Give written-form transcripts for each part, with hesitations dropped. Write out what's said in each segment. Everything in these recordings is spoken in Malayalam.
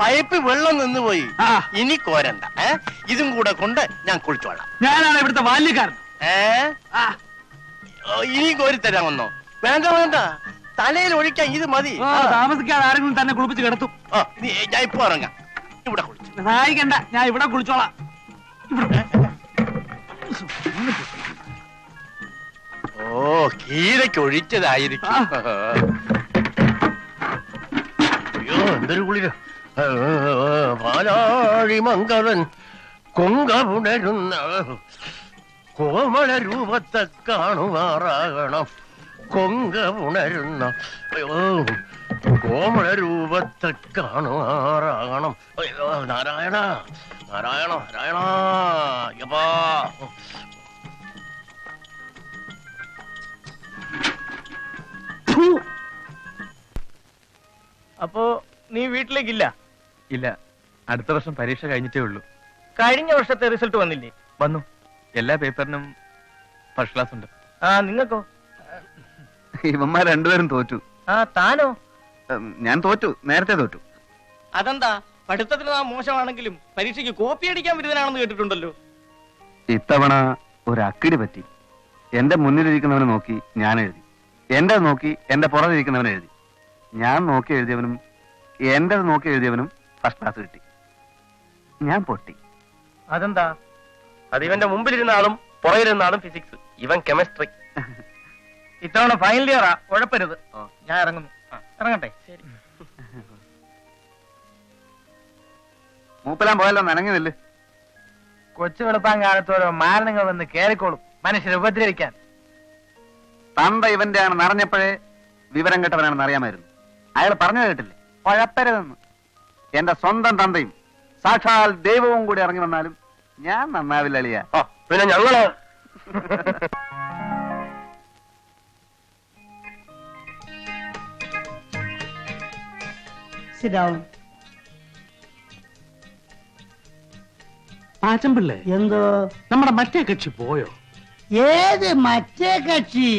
പൈപ്പ് വെള്ളം നിന്ന് പോയി. ഇനി കോരണ്ട. ഇതും കൂടെ കൊണ്ട് ഞാൻ കുളിച്ചോളാം. ഞാനാണ് ഇവിടുത്തെ ബാല്യക്കാരൻ. ഇനിയും കോരിത്തരാമെന്നോ? വേണ്ട വേണ്ട, തലയിൽ ഒഴിക്കാൻ ഇത് മതി. താമസിക്കാതെ ആരെങ്കിലും തന്നെ കുളിപ്പിച്ച് കിടത്തും. ഞാൻ ഇപ്പൊ ഇറങ്ങാം. ഇവിടെ കുളിച്ചു സഹായിക്കണ്ട, ഞാൻ ഇവിടെ കുളിച്ചോളാം. ഓ, കീരയ്ക്ക് ഒഴിച്ചതായിരിക്കും. അയ്യോ, എന്തൊരു കുളിര. പാലാഴി മംഗളൻ കൊങ്കപുണരുന്ന കോമള രൂപത്തെ കാണുമാറാകണം. കൊങ്കപുണരുന്ന കോമള രൂപത്തെ കാണുമാറാകണം. അയ്യോ, നാരായണ നാരായണ നാരായണ. യപ്പാ, അപ്പോ നീ വീട്ടിലേക്കില്ല? ഇല്ല, അടുത്ത വർഷം പരീക്ഷ കഴിഞ്ഞിട്ടേ ഉള്ളൂ. കഴിഞ്ഞ വർഷത്തെ റിസൾട്ട് വന്നില്ലേ? വന്നു. എല്ലാ പേപ്പറിനും ഫസ്റ്റ് ക്ലാസ് ഉണ്ട്. നിങ്ങൾക്കോ? ഇവന്മാർ രണ്ടുപേരും തോറ്റു. താനോ? ഞാൻ തോറ്റു, നേരത്തെ തോറ്റു. അതെന്താ? പഠിത്തത്തിന് നാം മോശമാണെങ്കിലും പരീക്ഷയ്ക്ക് കോപ്പി അടിക്കാൻ വിരുദ്ധനാണെന്ന് കേട്ടിട്ടുണ്ടല്ലോ. ഇത്തവണ ഒരു അക്കിടി പറ്റി. എന്റെ മുന്നിലിരിക്കുന്നവനെ നോക്കി ഞാൻ എഴുതി, എന്റെ നോക്കി എന്റെ പുറകിരിക്കുന്നവനെ എഴുതി. ഞാൻ നോക്കി എഴുതിയവനും എന്റെ നോക്കി എഴുതിയവനും ഫസ്റ്റ് ക്ലാസ് കിട്ടി. ഞാൻ പൊട്ടി. അതെന്താ? അത് ഇവന്റെ മുമ്പിലിരുന്ന ആളും പുറകിലിരുന്ന ആളും ഫിസിക്സ്, ഇവൻ കെമിസ്ട്രി. ഇത്തവണ ഫൈനൽ ഇയറാ, ഉഴപ്പരുത്. ഞാൻ ഇറങ്ങുന്നു. ഇറങ്ങട്ടെ? ശരി. മൂപ്പലാൻ പോയല്ലോ, നനങ്ങുന്നില്ല. കൊച്ചു വെളുപ്പാൻ കാലത്തോരോ മാരണങ്ങൾ വന്ന് കേറിക്കോളും മനുഷ്യരെ ഉപദ്രവിക്കാൻ. തന്ത ഇവന്റെ ആണ് നിറഞ്ഞപ്പോഴേ വിവരം കെട്ടവനാണെന്ന് അറിയാമായിരുന്നു. അയാൾ പറഞ്ഞു കേട്ടില്ലേ, കുഴപ്പരുതെന്ന്. എന്റെ സ്വന്തം തന്തയും സാക്ഷാൽ ദൈവവും കൂടി ഇറങ്ങി വന്നാലും ഞാൻ നന്നാവില്ല അളിയ. പിന്നെ ഞങ്ങള് ആച്ചമ്പിള്ളേ, എന്തോ നമ്മുടെ മറ്റേ കക്ഷി പോയോ? ഏത് മറ്റേ കക്ഷി?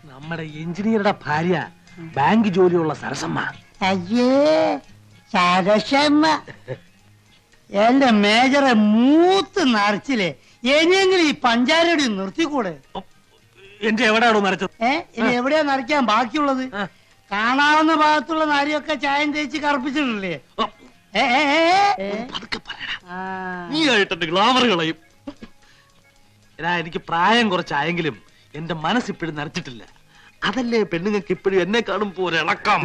നമ്മുടെ എഞ്ചിനീയറുടെ ഭാര്യ, ബാങ്ക് ജോലിയുള്ള സരസമ്മ. അയ്യേ, സരസമ്മ എന്റെ മേജറെ മൂത്ത് നിറച്ചില്ലേ. ഇനിയെങ്കിലും ഈ പഞ്ചാരടി നിർത്തിക്കൂടെ? എന്റെ എവിടെയാണോ നരച്ചത്? ഇനി എവിടെയാ നിറയ്ക്കാൻ ബാക്കിയുള്ളത്? കാണാവുന്ന ഭാഗത്തുള്ള നാരിയൊക്കെ ചായം തേച്ച് കറുപ്പിച്ചിട്ടില്ലേ? നീ ആയിട്ട് ഗ്ലാമർ കളയും. എനിക്ക് പ്രായം കുറച്ചായെങ്കിലും എന്റെ മനസ്സിപ്പോഴും നരച്ചിട്ടില്ല. അതല്ലേ പെണ്ണുങ്ങൾക്ക് ഇപ്പോഴും എന്നെ കാണുമ്പോ ഒരിളക്കം.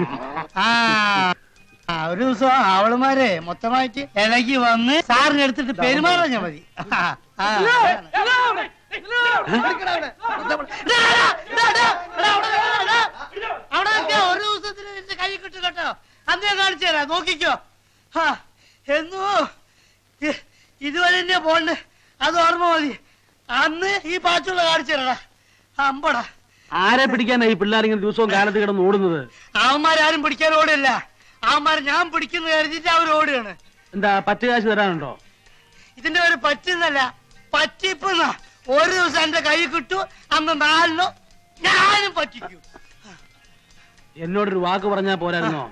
ഒരു ദിവസം അവളുമാരെ മൊത്തമായിട്ട് ഇളകി വന്ന് സാറിന് എടുത്തിട്ട് പെരുമാറാഞ്ഞാ മതി. അവിടെ ഒരു ദിവസത്തിന് എന്റെ കൈ കിട്ടും കേട്ടോ. അന്നേ കാണിച്ചു തരാം, നോക്കിക്കോ. എന്നോ ഇതുവരെ തന്നെ പോണ്ട്, അത് ഓർമ്മ മതി. അന്ന് ഈ പാച്ചുള്ള കാണിച്ചു തരടാ. അമ്പടാ, ആരെ പിടിക്കാനാ ഈ പിള്ളേരിങ്ങനെ ദിവസവും കാലത്ത് കിടന്ന് ഓടുന്നത്? അവന്മാരും പിടിക്കാൻ ഓടില്ല. അവന്മാര് ഞാൻ പിടിക്കുന്ന കരുതിട്ട് അവർ ഓടുകയാണ്. എന്താ പറ്റ് കാശ് തരാനുണ്ടോ? ഇതിന്റെ ഒരു പറ്റുന്നല്ല, പറ്റിപ്പെന്ന. ഒരു ദിവസം എന്റെ കൈ കിട്ടു, അന്ന് 4 ഞാനും പറ്റിക്കൂ. എന്നോടൊരു വാക്ക് പറഞ്ഞാ പോരായിരുന്നോ?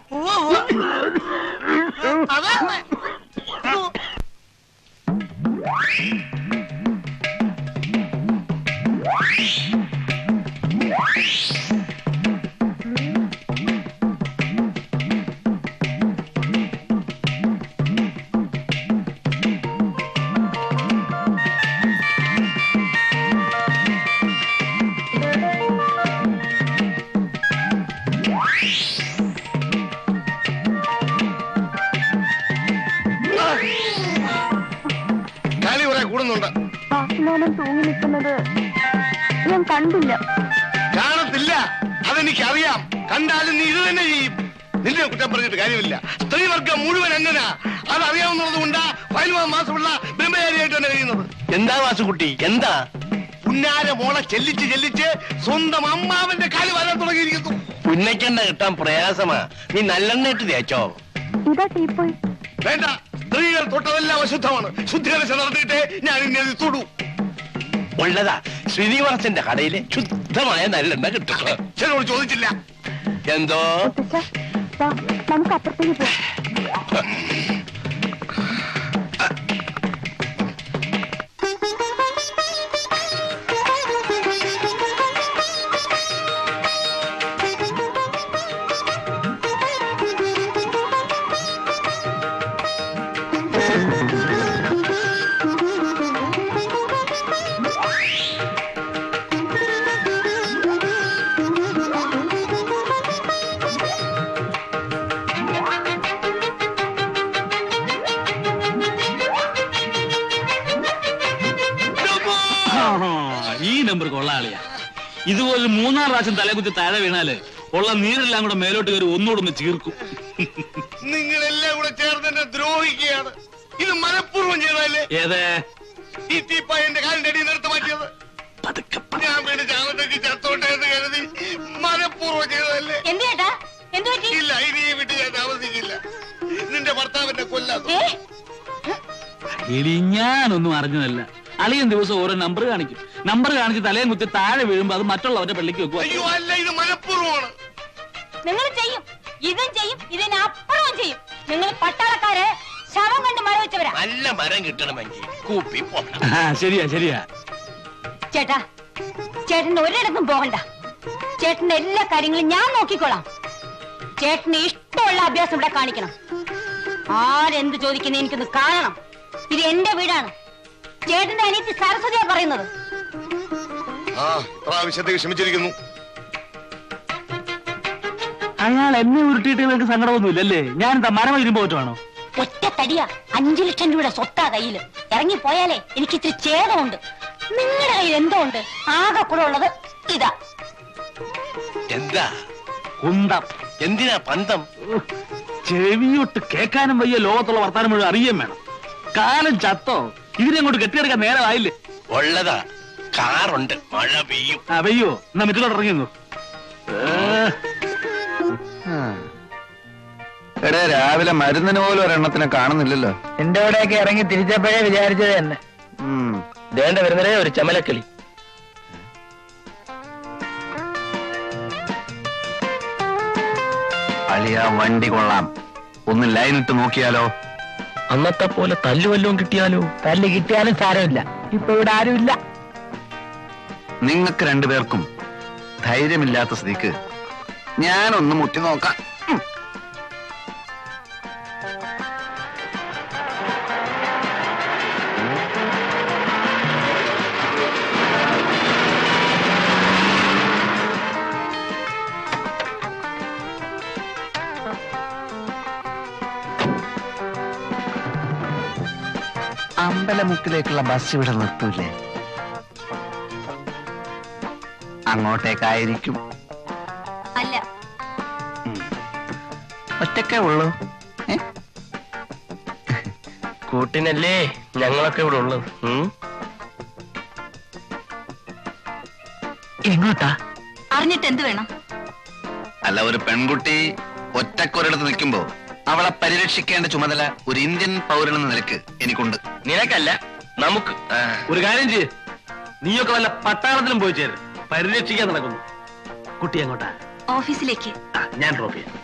തൂങ്ങി നിൽക്കുന്നത് ഞാൻ കണ്ടില്ല. കാണത്തില്ല, അതെനിക്കറിയാം. കണ്ടാലും നീ ഇത് തന്നെ ചെയ്യും. നിന്നെ കുറ്റം പറഞ്ഞിട്ട് കാര്യമില്ല. സ്ത്രീവർഗം മുഴുവൻ അങ്ങനാ. അതറിയാവുന്നത് കൊണ്ടാ 15 മാസമുള്ള ബ്രഹ്മചാരിയായിട്ട് തന്നെ കഴിയുന്നത്. എന്താ വാസുകുട്ടി, എന്താ? പുന്നാര മോളെ ചെല്ലിച്ച് ചെല്ലിച്ച് സ്വന്തം അമ്മാവന്റെ കാല് വരാൻ തുടങ്ങിയിരിക്കുന്നു. പുന്നയ്ക്കെണ്ണ കിട്ടാൻ പ്രയാസമാ. നീ നല്ലെണ്ണ ഇട്ട് തേച്ചോ? ഇതാ ടീപ്പോയി. വേണ്ട, സ്ത്രീകൾ തൊട്ടതെല്ലാം അശുദ്ധമാണ്. ശുദ്ധികലശം നടത്തിയിട്ടേ ഞാൻ ഇന്നെ തൊടൂ. ഉള്ളതാ, ശ്രീനിവാസന്റെ കടയിലെ ശുദ്ധമായ നല്ലെണ്ണ കിട്ടുക. ചിലരോട് ചോദിച്ചില്ല. എന്തോ നമുക്ക് അപ്പുറത്തേക്ക് പോവാം. ഈ നമ്പർ കൊള്ളാളിയാ. ഇതുപോലെ 3-4 പ്രാവശ്യം തലകുത്തി താഴെ വീണാല് ഉള്ള നീരെല്ലാം കൂടെ മേലോട്ട് കയറി ഒന്നുകൂടെ ചീർക്കും. നിങ്ങളെല്ലാം കൂടെ ചേർന്ന് എന്നെ ദ്രോഹിക്കുകയാണ്. ഇത് മനഃപൂർവ്വം ചെയ്തല്ലേ? ഏതേ ഈ തീപ്പായ എന്റെ കാലിന്റെ അടിയിൽ നിർത്തി മാറ്റിയത് ഞാൻ വീട് ചാവത്തേക്ക് ചത്തോട്ടെ എന്ന് കരുതി മനഃപൂർവ്വം ചെയ്തതല്ലേ? ഇല്ല, ഇനി ഈ വീട്ടിൽ ഞാൻ താമസിക്കില്ല. നിന്റെ ഭർത്താവിനെ കൊല്ലാതെ. എടി ഞാനൊന്നും അറിഞ്ഞതല്ല. അളിയൻ ദിവസം ഓരോ നമ്പർ കാണിക്കും. നമ്പർ കാണിച്ച് തലയും കുത്തി താഴെ വീഴുമ്പോ അത് മറ്റുള്ളവരുടെ പള്ളിക്ക് വെക്കുക. അയ്യോ അല്ല, ഇത് മനഃപൂർവ്വമാണ്. നിങ്ങൾ ചെയ്യും, ഇതും ചെയ്യും, ഇതിനപ്പുറവും ചെയ്യും. നിങ്ങൾ പട്ടാളക്കാരെ ശവം കണ്ട് മരം വെച്ചവരാ. നല്ല മരം കിട്ടണമെങ്കിൽ കൂപ്പി പോകണം. ശരിയാ ശരിയാ. ചേട്ടാ, ചേട്ടന് ഒരിടത്തും പോകണ്ട. ചേട്ടന്റെ എല്ലാ കാര്യങ്ങളും ഞാൻ നോക്കിക്കോളാം. ചേട്ടന് ഇഷ്ടമുള്ള അഭ്യാസം ഇവിടെ കാണിക്കണം. ആരെന്ത് ചോദിക്കുന്ന എനിക്കൊന്ന് കാണണം. ഇത് എന്റെ വീടാണ്. ചേട്ടന്റെ അനിയത്തി സരസ്വതിയാ പറയുന്നത്. ആവശ്യത്തേക്ക് ക്ഷമിച്ചിരിക്കുന്നു. അയാൾ എന്നെ ഉരുട്ടിയിട്ട് നിങ്ങൾക്ക് സങ്കടമൊന്നുമില്ലല്ലേ? ഞാൻ എന്താ മരം വരുമ്പോ പറ്റുവാണോ? ഒറ്റ തടിയാ 5 ലക്ഷം രൂപയുടെ സ്വത്താ കയ്യില്. ഇറങ്ങിപ്പോയാലേ എനിക്ക് ഇത്തിരി ഛേദമുണ്ട്. നിങ്ങളുടെ കയ്യിൽ എന്തോ ഉണ്ട്. ആകെ കൂടെ ഉള്ളത് ഇതാ. എന്താ കുന്തം. എന്തിനാ പന്തം? ചെവിയൊട്ട് കേൾക്കാനും വയ്യ. ലോകത്തുള്ള വർത്താനം മുഴുവൻ അറിയാൻ വേണം. കാലം ചത്തോ? ഇതിനെ അങ്ങോട്ട് കെട്ടിയെടുക്കാൻ നേരമായില്ലേ? ഉള്ളതാ, കാറുണ്ട്, മഴ പെയ്യും. പെയ്യോ? എന്നാ മറ്റിലോട്ട് ഇറങ്ങിയോ? എടേ, രാവിലെ മരുന്നിന് പോലും ഒരെണ്ണത്തിനെ കാണുന്നില്ലല്ലോ. എന്റെ അവിടെയൊക്കെ ഇറങ്ങി തിരിച്ചപ്പോഴേ വിചാരിച്ചത് തന്നെ. ദേണ്ട വരുന്നതേ ഒരു ചമലക്കിളി. അളിയ, വണ്ടി കൊള്ളാം. ഒന്ന് ലൈനിട്ട് നോക്കിയാലോ? അന്നത്തെ പോലെ തല്ലുവല്ലോ കിട്ടിയാലോ? തല്ല് കിട്ടിയാലും സാരമില്ല. ഇപ്പൊ ഇവിടെ ആരുമില്ല. നിങ്ങൾക്ക് രണ്ടുപേർക്കും ധൈര്യമില്ലാത്ത സ്ഥിതിക്ക് ഞാനൊന്ന് മുട്ടി നോക്കാം. അമ്പലമുക്കിലേക്കുള്ള ബസ് ഇവിടെ നിർത്തൂലേ? അങ്ങോട്ടേക്കായിരിക്കും. അല്ല, ഒറ്റക്കേ ഉള്ളൂ. കൂട്ടിനല്ലേ ഞങ്ങളൊക്കെ ഇവിടെ ഉള്ളത്. എങ്ങോട്ടാ? അറിഞ്ഞിട്ട് എന്ത് വേണം? അല്ല, ഒരു പെൺകുട്ടി ഒറ്റക്കൊരിടത്ത് നിൽക്കുമ്പോ അവളെ പരിരക്ഷിക്കേണ്ട ചുമതല ഒരു ഇന്ത്യൻ പൗരനെന്ന നിലക്ക് എനിക്കുണ്ട്. നിനക്കല്ല, നമുക്ക്. ഒരു കാര്യം ചെയ്യ്, നീയൊക്കെ വല്ല പട്ടാളത്തിലും പോയി ചേരും. പരിരക്ഷിക്കാൻ നടക്കുന്നു. കുട്ടി എങ്ങോട്ടാ? ഓഫീസിലേക്ക്. ഞാൻ ഡ്രോപ്പ് ചെയ്യാം.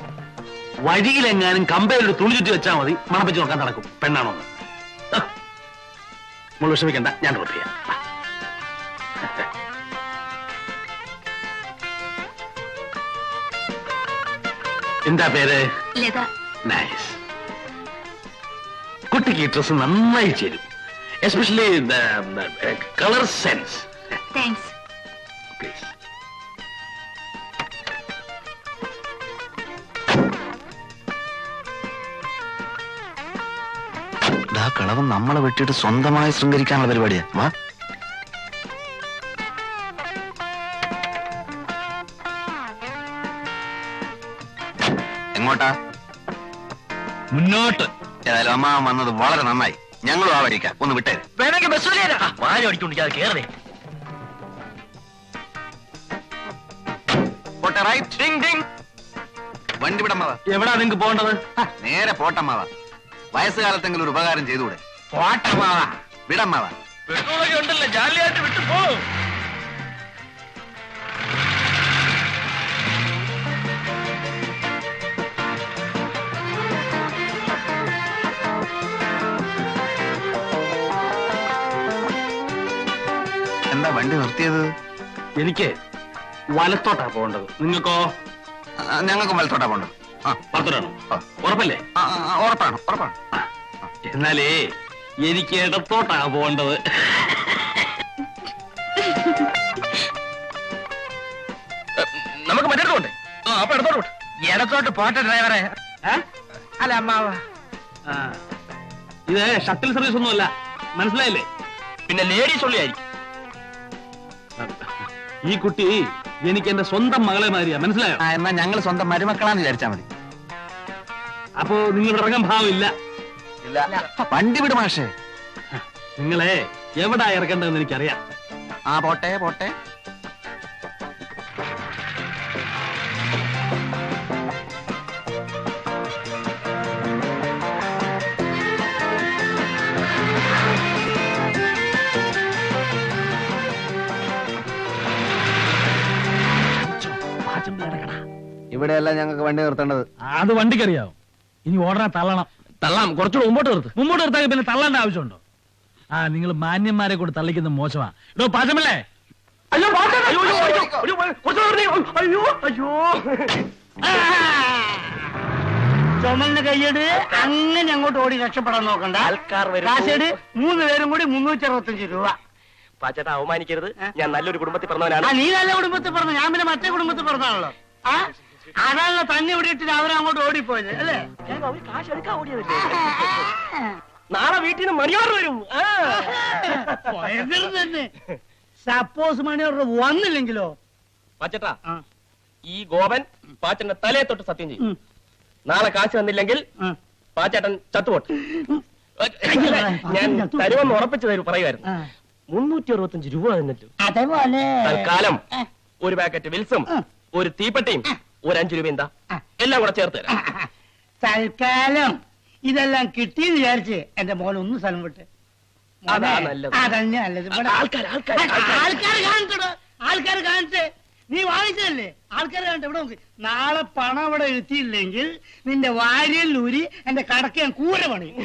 വഴിയിലെങ്ങാനും കമ്പയിലൊരു തുണി ചുറ്റി വെച്ചാൽ മതി, മണപ്പിച്ച് നോക്കാൻ നടക്കും. പെണ്ണാണോ? നമ്മൾ വിഷമിക്കണ്ട, ഞാൻ ഡ്രോപ്പ് ചെയ്യാം. എന്താ പേര്? ലത. നൈസ്. കുട്ടിക്ക് ഈ ഡ്രസ് നന്നായി ചേരും. Especially colour sense. Thanks. Please. കളവൻ നമ്മളെ വെട്ടിയിട്ട് സ്വന്തമായി ശൃംഗരിക്കാനുള്ള പരിപാടിയാ. വാ. എങ്ങോട്ടാ? മുന്നോട്ട്. ഏതായാലും അമ്മ വന്നത് വളരെ നന്നായി. ഞങ്ങളും ആ വഴിക്കാം. ഒന്ന് വിട്ടേ. വേണമെങ്കിൽ ബസ് വാരി അടിക്കൊണ്ടിരിക്കാതെ കേറേ. പോട്ടെ, റൈറ്റ്. Ding Ding. വണ്ടി വിടമ്മാവാ. എവിടാ നിങ്ങക്ക് പോകേണ്ടത്? നേരെ പോട്ടമ്മാവാ. വയസ്സുകാലത്തെങ്കിലും ഒരു ഉപകാരം ചെയ്തുകൂടെ? പോട്ടമാവാ. വിടമ്മാവാ. പെട്രോളൊക്കെ ഉണ്ടല്ലോ, ജാലിയായിട്ട് വിട്ടു പോ. വണ്ടി നിർത്തിയത്? എനിക്ക് വലത്തോട്ടാ പോകേണ്ടത്. നിങ്ങൾക്കോ? ഞങ്ങൾക്ക് വലത്തോട്ടാ പോണ്ടത്. വലത്തോട്ടാണോ? ഉറപ്പല്ലേ? ഉറപ്പാണ്, ഉറപ്പാണ്. എന്നാലേ എനിക്ക് ഇടത്തോട്ടാ പോകേണ്ടത്. നമുക്ക് മറ്റേടത്തോട്ടെ. അപ്പൊ ഇടത്തോട്ട് ഇടത്തോട്ട് പോട്ടെ ഡ്രൈവറെ. അല്ല അമ്മാവ, ഇത് ഷട്ടിൽ സർവീസ് ഒന്നുമല്ല, മനസ്സിലായില്ലേ? പിന്നെ ലേഡീസ് ഉള്ളിയായിരിക്കും. ഈ കുട്ടി എനിക്ക് എന്റെ സ്വന്തം മകളെ മാതിരിയാ, മനസ്സിലായോ? എന്നാ ഞങ്ങൾ സ്വന്തം മരുമക്കളാന്ന് വിചാരിച്ചാ മതി. അപ്പോ നിങ്ങളുടെ ഇറങ്ങാൻ ഭാവമില്ല. വണ്ടി വിട് മാഷേ. നിങ്ങളെ എവിടാ ഇറക്കേണ്ടതെന്ന് എനിക്കറിയാം. പോട്ടെ പോട്ടെ. ഇവിടെയല്ല ഞങ്ങൾക്ക് വണ്ടി നിർത്തേണ്ടത്. അത് വണ്ടിക്കറിയാവും. ഇനി ഓടനെ തള്ളണം. തള്ളാം, കുറച്ചുകൂടെ മുമ്പോട്ട് നിർത്ത്. മുമ്പോട്ട് നിർത്താൻ പിന്നെ തള്ളേണ്ട ആവശ്യമുണ്ടോ? നിങ്ങൾ മാന്യന്മാരെ കൂടെ തള്ളിക്കുന്ന മോശമാ. ഇടോ പാചമല്ലേ? അയ്യോ അയ്യോ അയ്യോ അയ്യോ. ചുമലിന് കൈയ്യട്. അങ്ങനെ അങ്ങോട്ട് ഓടി രക്ഷപ്പെടാൻ നോക്കണ്ട. ആൾക്കാർ വരും. കാശേട് 3 പേരും കൂടി 365 രൂപ. പാച്ചേട്ടാ, അവമാനിക്കരുത്. ഞാൻ നല്ലൊരു കുടുംബത്തിൽ പറഞ്ഞവനാണ്. നീ നല്ല കുടുംബത്തിൽ പറഞ്ഞു, ഞാൻ പിന്നെ മറ്റേ കുടുംബത്തിൽ പറഞ്ഞാണല്ലോ. അതാണല്ലോ തന്നെ ഇവിടെ ഇട്ടിട്ട് അവരങ്ങോട്ട് ഓടിപ്പോയത് അല്ലേ? കാശ് എടുക്കാൻ ഓടിയതല്ലേ? നാളെ വീട്ടിൽ നിന്ന് മണിയോർ വരും. തന്നെ. സപ്പോസ് മണിയോർ വന്നില്ലെങ്കിലോ? പാച്ചേട്ടാ, ഈ ഗോപൻ പാച്ചന്റെ തലയെ തൊട്ട് സത്യം ചെയ്യും. നാളെ കാശ് വന്നില്ലെങ്കിൽ പാച്ചേട്ടൻ ചത്തുപോട്ടെ. ഞാൻ തരുമെന്ന് ഉറപ്പിച്ചു തരും പറയുമായിരുന്നു. 365 രൂപ തന്നിട്ടു. അതേപോലെ തൽക്കാലം ഒരു പാക്കറ്റ് വിൽസും ഒരു തീപ്പെട്ടിയും ഒരു 5 രൂപ എന്താ എല്ലാം കൂടെ ചേർത്ത് തരാം. തൽക്കാലം ഇതെല്ലാം കിട്ടിയെന്ന് വിചാരിച്ച് എന്റെ മോൻ ഒന്ന് സ്ഥലം വിട്ട്. അതാ നല്ലത്. അതന്നെ നല്ലത്. ആൾക്കാർ കാണിച്ചേ. നീ വാങ്ങിച്ചതല്ലേ? ആൾക്കാർ കാണട്ടെ. ഇവിടെ നോക്ക്. നാളെ പണം ഇവിടെ എത്തിയില്ലെങ്കിൽ നിന്റെ വാരിയല്ലൂരി എന്റെ കടക്ക് ഞാൻ കൂര പണിയും.